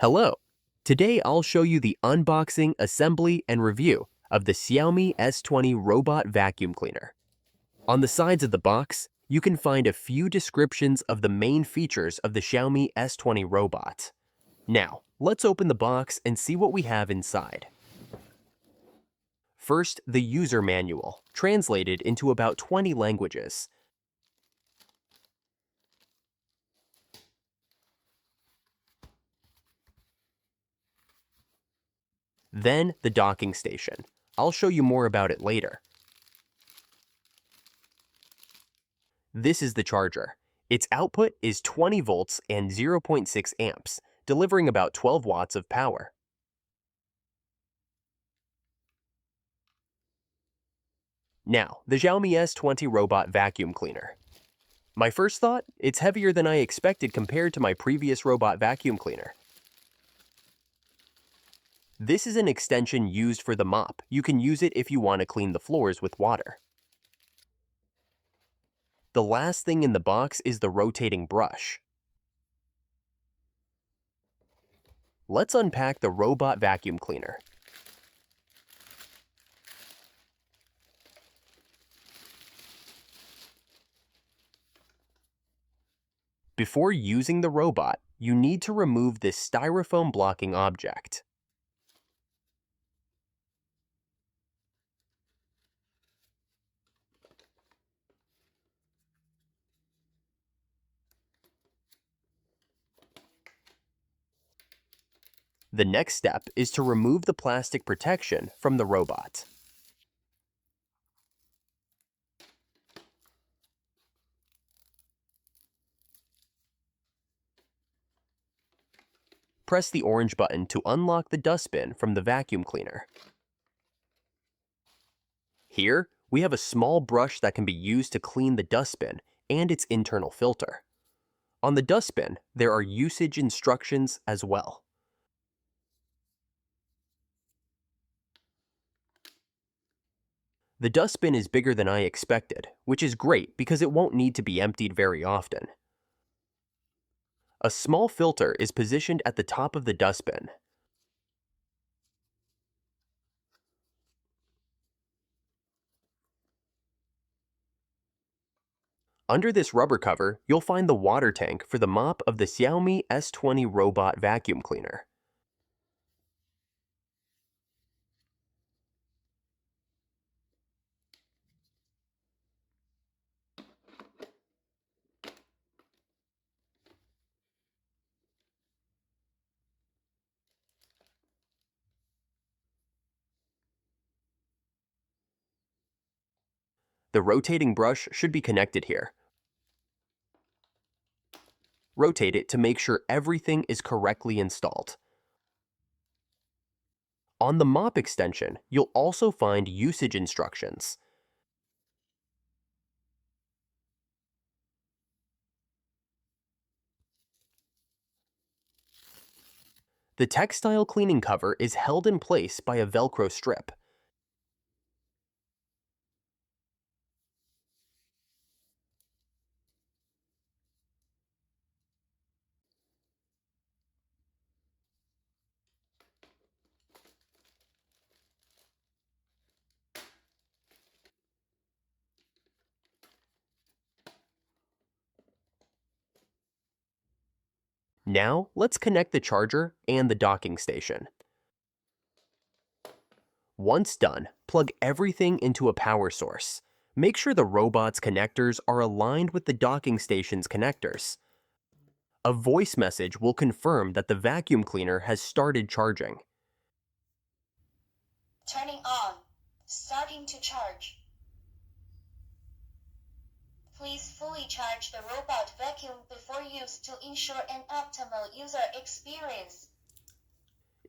Hello! Today I'll show you the unboxing, assembly, and review of the Xiaomi S20 robot vacuum cleaner. On the sides of the box, you can find a few descriptions of the main features of the Xiaomi S20 robot. Now, let's open the box and see what we have inside. First, the user manual, translated into about 20 languages. Then, the docking station. I'll show you more about it later. This is the charger. Its output is 20 volts and 0.6 amps, delivering about 12 watts of power. Now, the Xiaomi S20 robot vacuum cleaner. My first thought, it's heavier than I expected compared to my previous robot vacuum cleaner. This is an extension used for the mop. You can use it if you want to clean the floors with water. The last thing in the box is the rotating brush. Let's unpack the robot vacuum cleaner. Before using the robot, you need to remove this styrofoam blocking object. The next step is to remove the plastic protection from the robot. Press the orange button to unlock the dustbin from the vacuum cleaner. Here, we have a small brush that can be used to clean the dustbin and its internal filter. On the dustbin, there are usage instructions as well. The dustbin is bigger than I expected, which is great because it won't need to be emptied very often. A small filter is positioned at the top of the dustbin. Under this rubber cover, you'll find the water tank for the mop of the Xiaomi S20 robot vacuum cleaner. The rotating brush should be connected here. Rotate it to make sure everything is correctly installed. On the mop extension, you'll also find usage instructions. The textile cleaning cover is held in place by a Velcro strip. Now, let's connect the charger and the docking station. Once done, plug everything into a power source. Make sure the robot's connectors are aligned with the docking station's connectors. A voice message will confirm that the vacuum cleaner has started charging. Turning on. Starting to charge. Please fully charge the robot vacuum before use to ensure an optimal user experience.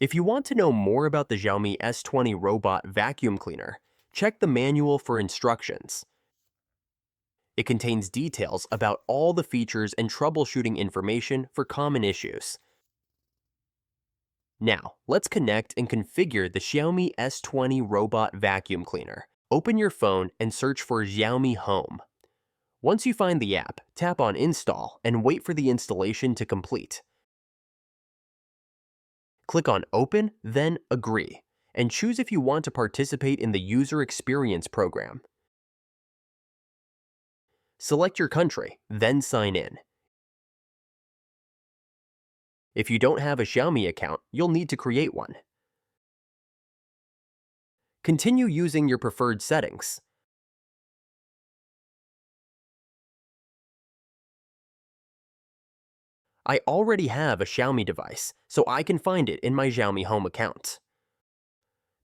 If you want to know more about the Xiaomi S20 robot vacuum cleaner, check the manual for instructions. It contains details about all the features and troubleshooting information for common issues. Now, let's connect and configure the Xiaomi S20 robot vacuum cleaner. Open your phone and search for Xiaomi Home. Once you find the app, tap on Install and wait for the installation to complete. Click on Open, then Agree, and choose if you want to participate in the User Experience program. Select your country, then sign in. If you don't have a Xiaomi account, you'll need to create one. Continue using your preferred settings. I already have a Xiaomi device, so I can find it in my Xiaomi Home account.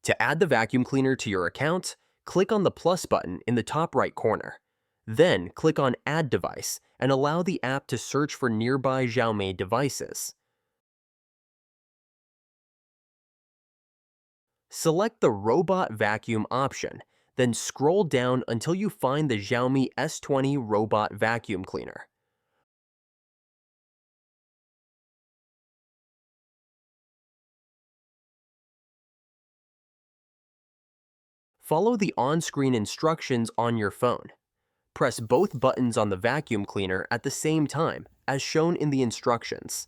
To add the vacuum cleaner to your account, click on the plus button in the top right corner. Then click on Add Device and allow the app to search for nearby Xiaomi devices. Select the Robot Vacuum option, then scroll down until you find the Xiaomi S20 Robot Vacuum Cleaner. Follow the on-screen instructions on your phone. Press both buttons on the vacuum cleaner at the same time, as shown in the instructions.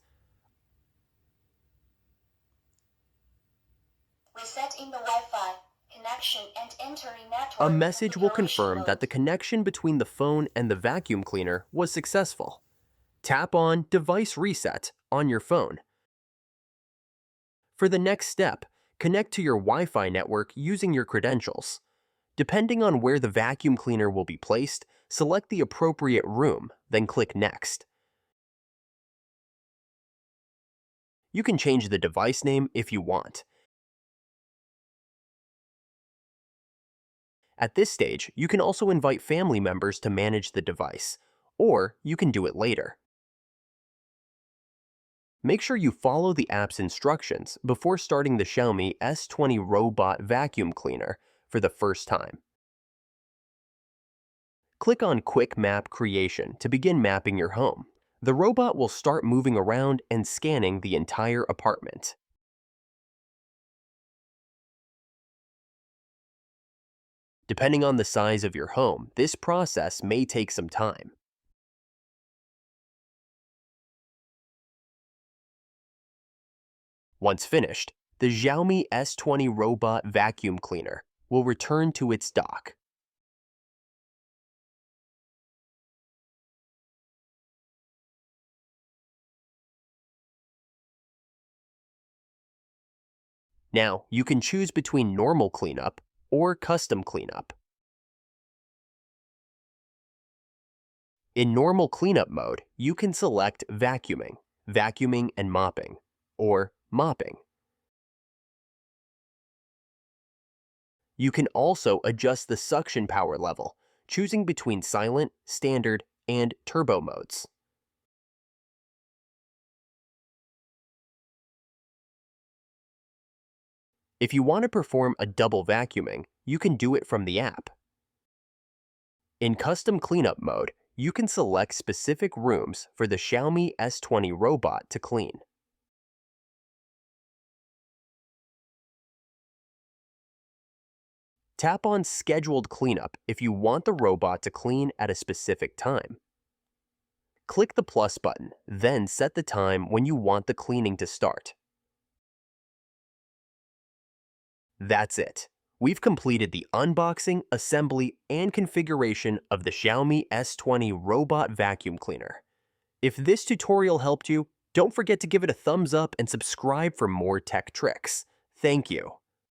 Resetting the Wi-Fi connection and entering network. A message will confirm mode. that the connection between the phone and the vacuum cleaner was successful. Tap on Device Reset on your phone. For the next step, connect to your Wi-Fi network using your credentials. Depending on where the vacuum cleaner will be placed, select the appropriate room, then click Next. You can change the device name if you want. At this stage, you can also invite family members to manage the device, or you can do it later. Make sure you follow the app's instructions before starting the Xiaomi S20 Robot Vacuum Cleaner for the first time. Click on Quick Map Creation to begin mapping your home. The robot will start moving around and scanning the entire apartment. Depending on the size of your home, this process may take some time. Once finished, the Xiaomi S20 Robot Vacuum Cleaner will return to its dock. Now, you can choose between normal cleanup or custom cleanup. In normal cleanup mode, you can select vacuuming, vacuuming and mopping, or mopping. You can also adjust the suction power level, choosing between silent, standard, and turbo modes. If you want to perform a double vacuuming, you can do it from the app. In custom cleanup mode, you can select specific rooms for the Xiaomi S20 robot to clean. Tap on Scheduled Cleanup if you want the robot to clean at a specific time. Click the plus button, then set the time when you want the cleaning to start. That's it. We've completed the unboxing, assembly, and configuration of the Xiaomi S20 Robot Vacuum Cleaner. If this tutorial helped you, don't forget to give it a thumbs up and subscribe for more tech tricks. Thank you.